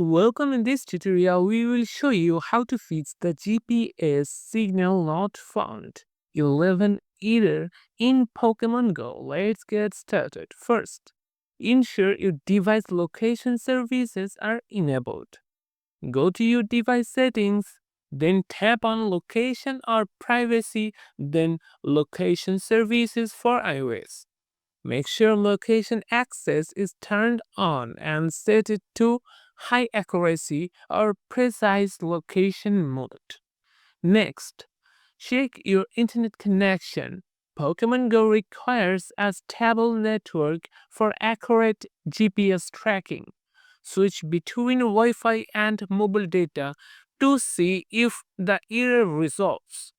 Welcome. In this tutorial, we will show you how to fix the GPS signal not found 11 error in Pokemon Go. Let's get started. First, ensure your device location services are enabled. Go to your device settings, then tap on location or privacy, then location services for iOS. Make sure location access is turned on and set it to high accuracy or precise location mode. Next, check your internet connection. Pokemon Go requires a stable network for accurate GPS tracking. Switch between Wi Fi and mobile data to see if the error resolves.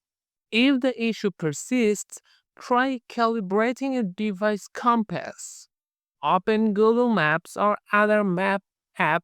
If the issue persists, try calibrating your device compass. Open Google Maps or other map app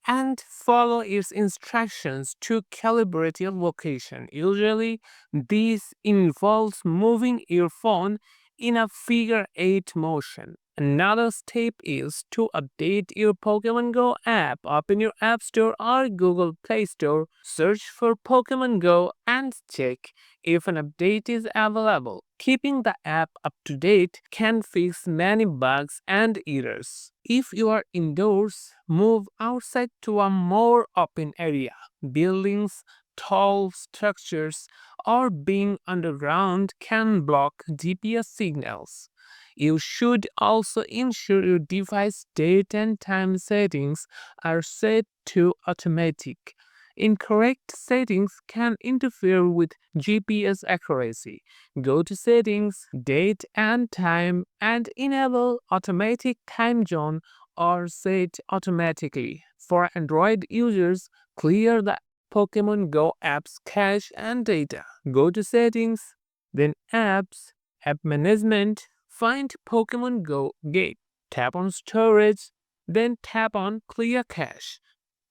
and follow its instructions to calibrate your location. Usually, this involves moving your phone in a figure 8 motion. Another step is to update your Pokemon Go app. Open your App Store or Google Play Store, search for Pokemon Go, and check if an update is available. Keeping the app up to date can fix many bugs and errors. If you are indoors, move outside to a more open area. Buildings, tall structures, or being underground can block GPS signals. You should also ensure your device date and time settings are set to automatic. Incorrect settings can interfere with GPS accuracy. Go to Settings, Date and Time, and enable Automatic Time Zone or Set Automatically. For Android users, clear the Pokemon Go app's cache and data. Go to Settings, then Apps, App Management, find Pokemon Go Gate. Tap on Storage, then tap on Clear Cache.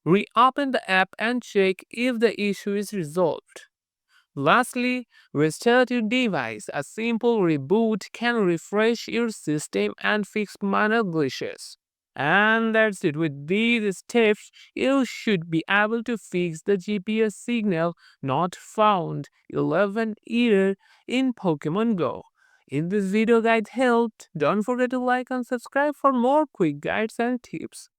Reopen the app and check if the issue is resolved. Lastly, restart your device. A simple reboot can refresh your system and fix minor glitches. And that's it. With these steps, you should be able to fix the GPS signal not found 11 error in Pokemon Go. If this video guide helped, don't forget to like and subscribe for more quick guides and tips.